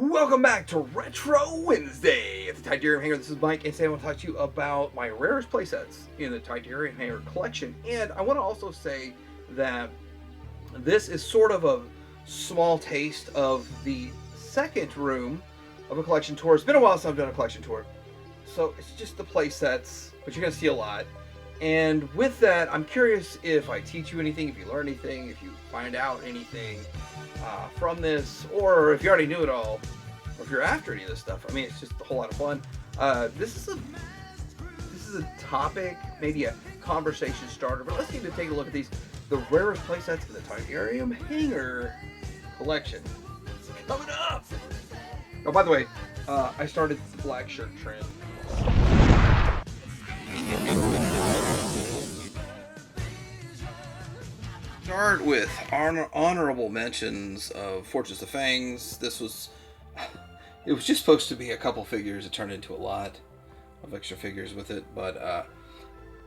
Welcome back to Retro Wednesday at the Tydirium Hangar. This is Mike, and today I want to talk to you about my rarest playsets in the Tydirium Hangar collection. And I want to also say that this is sort of a small taste of the second room of a collection tour. It's been a while since I've done a collection tour, so it's just the playsets, but you're going to see a lot. And with that, I'm curious if I teach you anything, if you learn anything, if you find out anything from this, or if you already knew it all, or if you're after any of this stuff. I mean, it's just a whole lot of fun. This is a topic, maybe a conversation starter, but let's need to take a look at the rarest playsets in the Tydirium Hangar collection. It's coming up! Oh, by the way, I started the black shirt trend. Start with honorable mentions of Fortress of Fangs. It was just supposed to be a couple figures. It turned into a lot of extra figures with it, but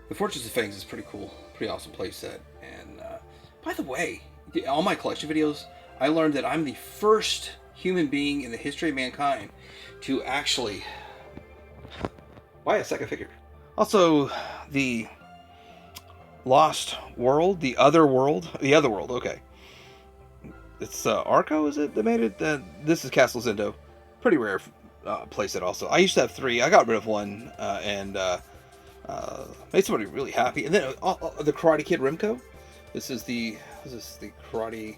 the Fortress of Fangs is pretty cool, pretty awesome playset. And by the way, all my collection videos, I learned that I'm the first human being in the history of mankind to actually buy a second figure. Also, the Lost World, the other world, okay. It's Arco, is it? They made it. This is Castle Zendo. Pretty rare playset also. I used to have 3. I got rid of 1 and made somebody really happy. And then the Karate Kid Remco. This is the Karate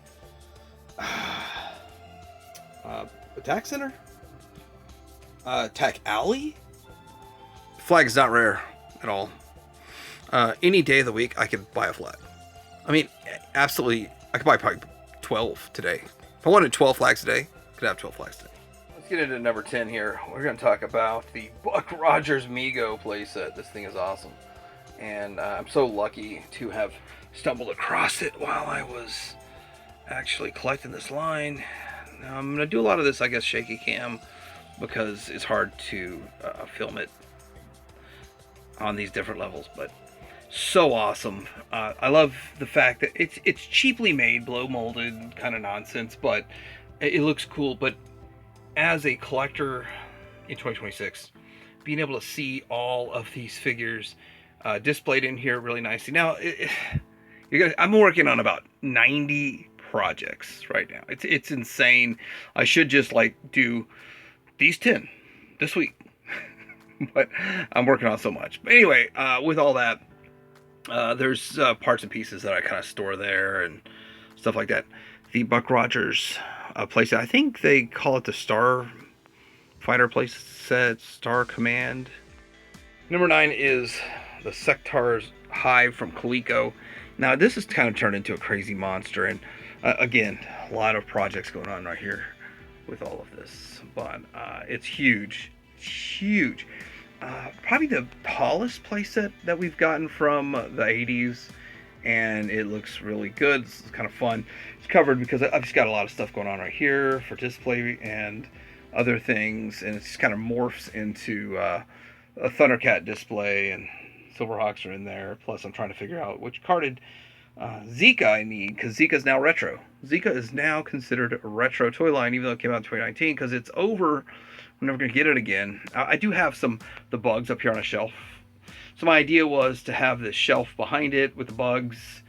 Attack Center? Attack Alley? Flag is not rare at all. Any day of the week, I could buy a flag. I mean, absolutely, I could buy probably 12 today. If I wanted 12 flags today, I could have 12 flags today. Let's get into number 10 here. We're going to talk about the Buck Rogers Mego playset. This thing is awesome. And I'm so lucky to have stumbled across it while I was actually collecting this line. Now, I'm going to do a lot of this, I guess, shaky cam, because it's hard to film it on these different levels, but so awesome. I love the fact that it's cheaply made, blow molded kind of nonsense, but it looks cool. But as a collector in 2026, being able to see all of these figures displayed in here really nicely. Now, I'm working on about 90 projects right now. It's insane. I should just like do these 10 this week. But I'm working on so much. But anyway, with all that, there's parts and pieces that I kind of store there and stuff like that. The Buck Rogers playset, I think they call it the Star Fighter playset, Star Command. Number 9 is the Sectaurs Hive from Coleco. Now, this has kind of turned into a crazy monster, and again, a lot of projects going on right here with all of this, but it's huge. Huge. Probably the tallest playset that we've gotten from the 80s, and it looks really good. It's kind of fun. It's covered because I've just got a lot of stuff going on right here for display and other things, and it just kind of morphs into a Thundercat display, and Silverhawks are in there. Plus, I'm trying to figure out which carded Zika I need, because Zika is now retro. Zika is now considered a retro toy line, even though it came out in 2019, because it's over. I'm never going to get it again. I do have the bugs up here on a shelf. So my idea was to have this shelf behind it with the bugs,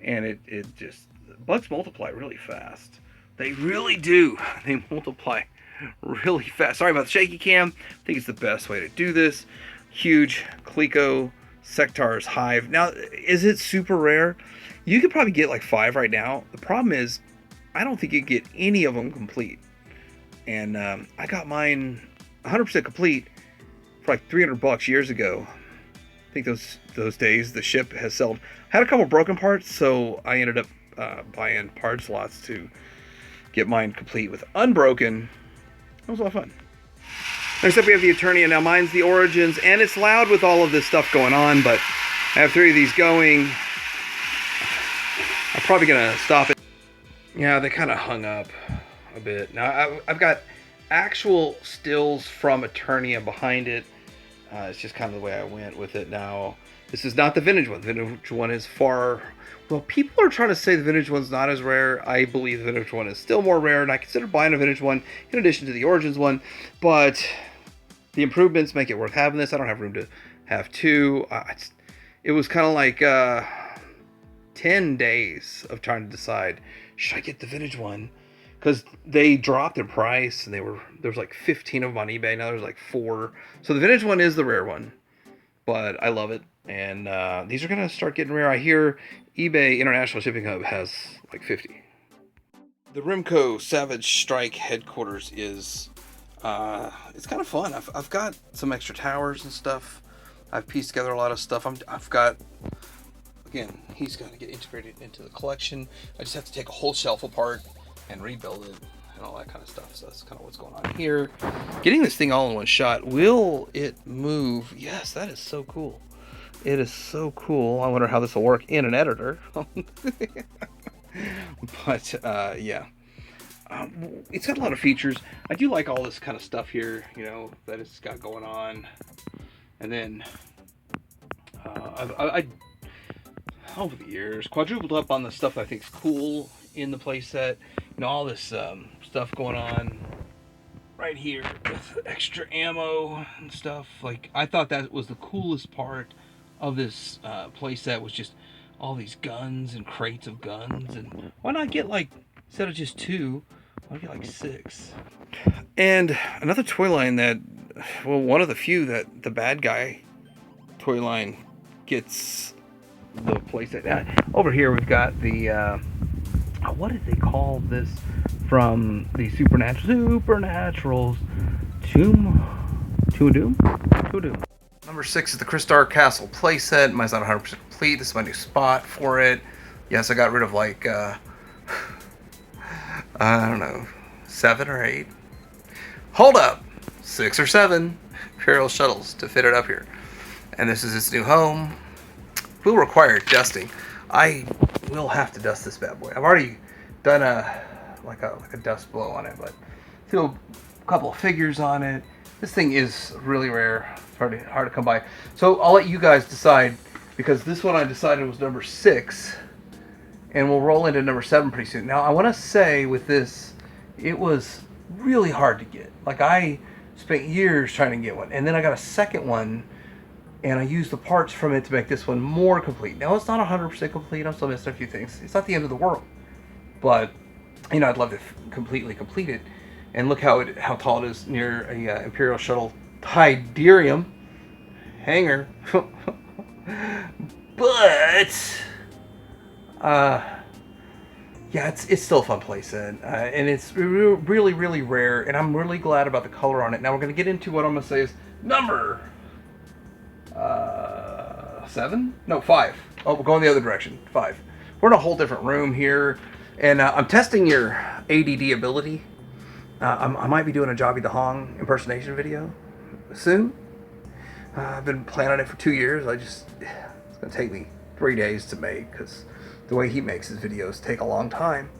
and it just, bugs multiply really fast. They really do. They multiply really fast. Sorry about the shaky cam. I think it's the best way to do this. Huge Coleco Sectaurs Hive. Now, is it super rare? You could probably get like 5 right now. The problem is, I don't think you can get any of them complete. And I got mine 100% complete for like $300 years ago. I think those days the ship has sold. I had a couple broken parts, so I ended up buying parts slots to get mine complete with unbroken. That was a lot of fun. Next up we have the Eternia. Now mine's the Origins, and it's loud with all of this stuff going on, but I have 3 of these going. I'm probably gonna stop it. Yeah, they kind of hung up a bit. Now I've got actual stills from Eternia behind it. It's just kind of the way I went with it now. This is not the vintage one. The vintage one is far... Well, people are trying to say the vintage one's not as rare. I believe the vintage one is still more rare, and I consider buying a vintage one in addition to the Origins one. But the improvements make it worth having this. I don't have room to have two. It was kind of like 10 days of trying to decide, should I get the vintage one? Because they dropped in price, and there was like 15 of them on eBay. Now there's like 4. So the vintage one is the rare one, but I love it. And these are going to start getting rare. I hear eBay International Shipping Hub has like 50. The Remco Savage Strike headquarters is, it's kind of fun. I've got some extra towers and stuff. I've pieced together a lot of stuff. I've got, again, he's going to get integrated into the collection. I just have to take a whole shelf apart and rebuild it and all that kind of stuff. So that's kind of what's going on here. Getting this thing all in one shot. Will it move? Yes, that is so cool. It is so cool. I wonder how this will work in an editor. But yeah, it's got a lot of features. I do like all this kind of stuff here, you know, that it's got going on. And then I over the years quadrupled up on the stuff that I think is cool in the playset. You know, all this stuff going on right here with extra ammo and stuff. Like, I thought that was the coolest part of this playset, was just all these guns and crates of guns. And why not get, like, instead of just 2, why not get like 6? And another toy line that, well, one of the few that the bad guy toy line gets the playset. Over here we've got the what did they call this from the Supernaturals? Tomb of Doom? Number 6 is the Crissar Castle playset. Mine's not 100% complete. This is my new spot for it. Yes, I got rid of like, I don't know, 7 or 8. Hold up! 6 or 7 Imperial shuttles to fit it up here. And this is its new home. Will require dusting. I will have to dust this bad boy. I've already done a dust blow on it, but threw a couple of figures on it. This thing is really rare. It's hard to come by. So I'll let you guys decide, because this one I decided was number 6, and we'll roll into number 7 pretty soon. Now I want to say with this, it was really hard to get. Like, I spent years trying to get one, and then I got a second one, and I used the parts from it to make this one more complete. Now it's not 100% complete. I'm still missing a few things. It's not the end of the world, but you know, I'd love to completely complete it. And look how tall it is near a Imperial shuttle Tydirium hangar. But yeah, it's still a fun playset, and it's really, really rare. And I'm really glad about the color on it. Now we're gonna get into what I'm gonna say is number 7? No, 5. Oh, we're going the other direction. 5. We're in a whole different room here, and I'm testing your ADD ability. I might be doing a Jobby the Hong impersonation video soon. I've been planning on it for 2 years. It's gonna take me 3 days to make, because the way he makes his videos take a long time.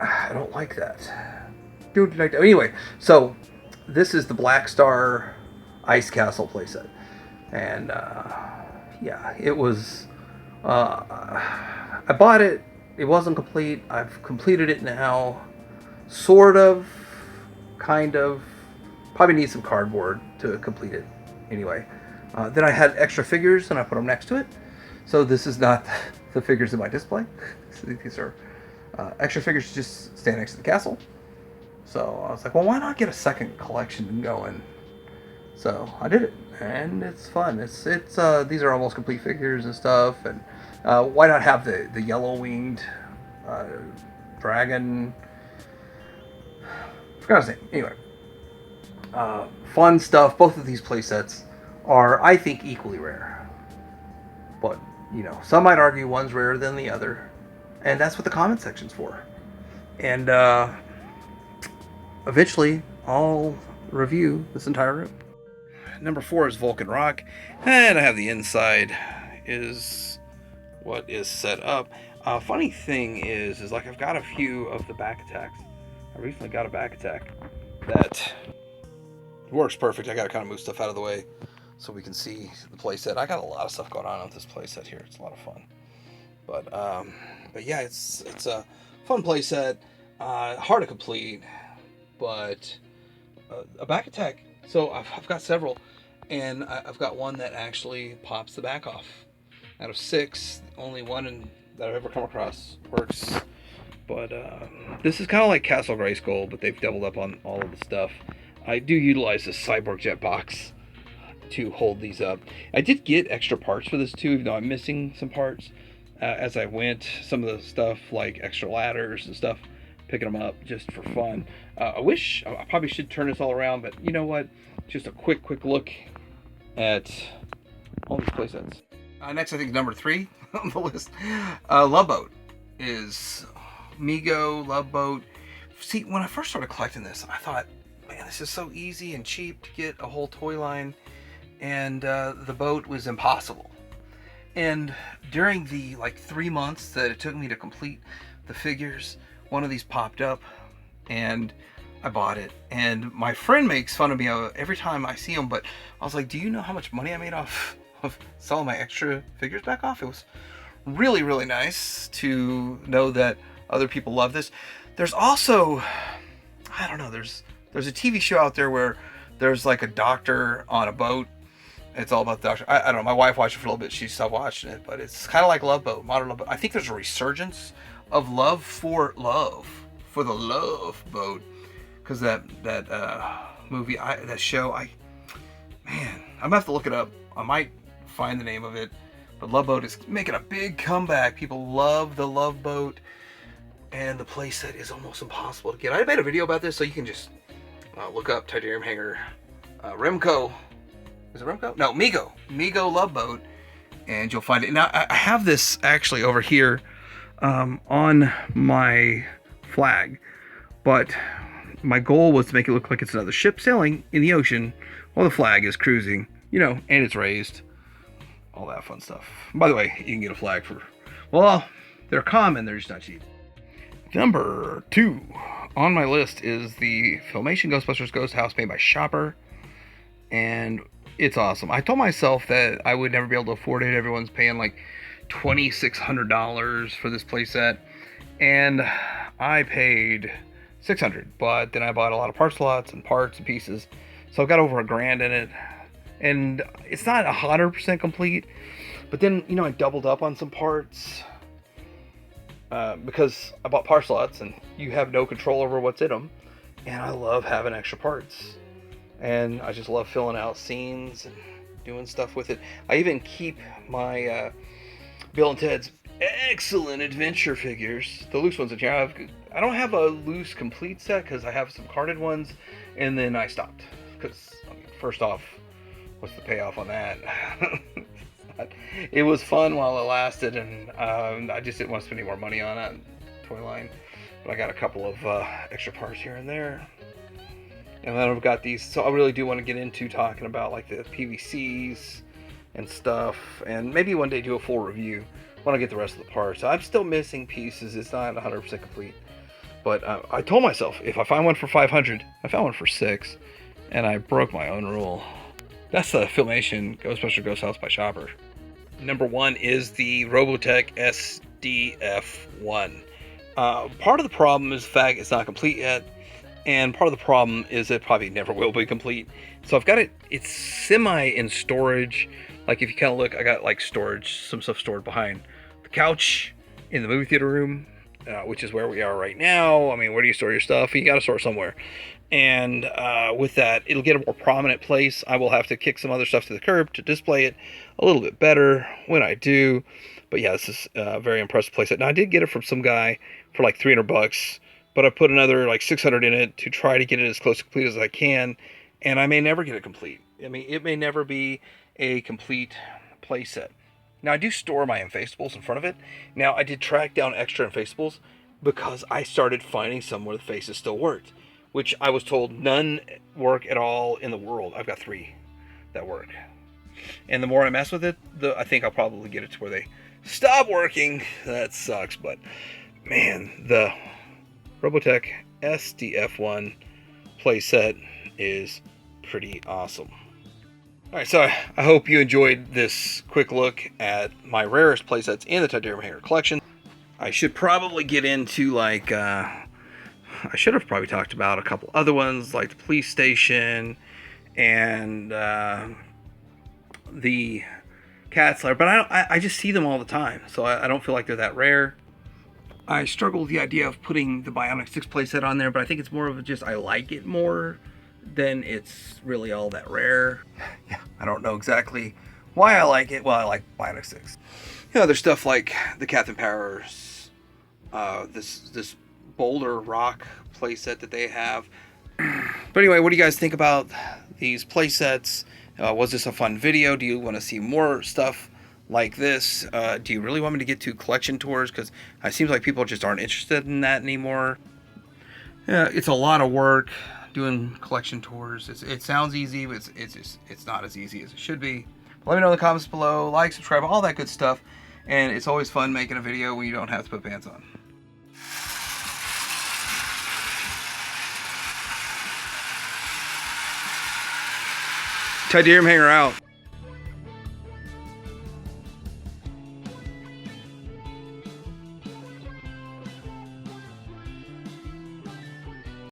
I don't like that. Dude, anyway, so this is the Black Star Ice Castle playset. And yeah, it was, I bought it, it wasn't complete. I've completed it now, sort of, kind of. Probably need some cardboard to complete it anyway. Then I had extra figures and I put them next to it. So this is not the figures in my display. So these are extra figures to just stand next to the castle. So I was like, well, why not get a second collection going? So I did it, and it's fun. It's these are almost complete figures and stuff. And why not have the yellow-winged dragon? Forgot his name. Anyway, fun stuff. Both of these playsets are, I think, equally rare. But you know, some might argue one's rarer than the other, and that's what the comment section's for. And eventually, I'll review this entire room. Number 4 is Vulcan Rock, and I have the inside is what is set up. Funny thing is like I've got a few of the back attacks. I recently got a back attack that works perfect. I gotta kind of move stuff out of the way so we can see the playset. I got a lot of stuff going on with this playset here. It's a lot of fun. But yeah, it's a fun playset. Hard to complete, but a back attack. So I've got several, and I've got one that actually pops the back off. Out of 6, only one that I've ever come across works. But this is kind of like Castle Grayskull, but they've doubled up on all of the stuff. I do utilize this Cyborg Jet box to hold these up. I did get extra parts for this too, even though I'm missing some parts as I went. Some of the stuff like extra ladders and stuff, picking them up just for fun. I probably should turn this all around, but you know what? Just a quick look at all these playsets. Next, I think number 3 on the list, Love Boat is Mego Love Boat. See, when I first started collecting this, I thought, man, this is so easy and cheap to get a whole toy line, and the boat was impossible. And during the 3 months that it took me to complete the figures, one of these popped up, and I bought it. And my friend makes fun of me every time I see him, but I was like, do you know how much money I made off of selling my extra figures back off? It was really, really nice to know that other people love this. There's also, I don't know, there's a TV show out there where there's like a doctor on a boat. It's all about the doctor. I don't know, my wife watched it for a little bit, she stopped watching it, but it's kind of like Love Boat, modern Love Boat. I think there's a resurgence of love for the Love Boat, because that movie, that show, man, I'm gonna have to look it up. I might find the name of it, but Love Boat is making a big comeback. People love the Love Boat, and the playset is almost impossible to get. I made a video about this, so you can just look up Tydirium hanger, Remco. Is it Remco? No, Mego Love Boat, and you'll find it. Now I have this actually over here on my flag, but my goal was to make it look like it's another ship sailing in the ocean while the flag is cruising, and it's raised. All that fun stuff. By the way, you can get a flag for, well, they're common, they're just not cheap. Number 2 on my list is the Filmation Ghostbusters Ghost House made by Shopper, and it's awesome. I told myself that I would never be able to afford it. Everyone's paying like $2,600 for this playset, and I paid $600, but then I bought a lot of part slots and parts and pieces, so I've got over $1,000 in it. And it's not 100% complete, but then, I doubled up on some parts because I bought part slots, and you have no control over what's in them. And I love having extra parts, and I just love filling out scenes and doing stuff with it. I even keep my Bill and Ted's Excellent Adventure figures, the loose ones in here. I don't have a loose complete set because I have some carded ones, and then I stopped because, first off, what's the payoff on that? It was fun while it lasted, and I just didn't want to spend any more money on it, toy line. But I got a couple of extra parts here and there, and then I've got these. So I really do want to get into talking about like the PVCs and stuff, and maybe one day do a full review when I get the rest of the parts. I'm still missing pieces. It's not 100% complete, but I told myself if I find one for $500, I found one for $6, and I broke my own rule. That's the Filmation Ghostbusters Ghost House by Shopper. Number 1 is the Robotech SDF-1. Part of the problem is the fact it's not complete yet, and part of the problem is it probably never will be complete. So I've got it, it's semi in storage. Like if you kind of look, I got like storage, some stuff stored behind the couch in the movie theater room, which is where we are right now. I mean, where do you store your stuff? You got to store somewhere. And with that, it'll get a more prominent place. I will have to kick some other stuff to the curb to display it a little bit better when I do. But yeah, this is a very impressive playset. Now I did get it from some guy for like $300, but I put another like $600 in it to try to get it as close to complete as I can. And I may never get it complete. I mean, it may never be a complete playset. Now I do store my Infaceables in front of it. Now I did track down extra Infaceables because I started finding some where the faces still worked, which I was told none work at all in the world. I've got 3 that work. And the more I mess with it, I think I'll probably get it to where they stop working. That sucks, but man, the Robotech SDF-1 playset is pretty awesome. Alright, so I hope you enjoyed this quick look at my rarest playsets in the Tydirium Hanger collection. I should probably get into, like, I should have probably talked about a couple other ones, like the police station and the cat slayer, but I just see them all the time, so I don't feel like they're that rare. I struggle with the idea of putting the Bionic 6 playset on there, but I think it's more of just I like it more than it's really all that rare. Yeah, I don't know exactly why I like it. Well, I like Bionic 6. You know, there's stuff like the Captain Powers, this Boulder Rock playset that they have. But anyway, what do you guys think about these playsets? Was this a fun video? Do you want to see more stuff like this? Do you really want me to get to collection tours? Because it seems like people just aren't interested in that anymore. Yeah, it's a lot of work doing collection tours. It sounds easy, but it's not as easy as it should be. Let me know in the comments below. Like, subscribe, all that good stuff. And it's always fun making a video when you don't have to put pants on. Tydirium Hanger out.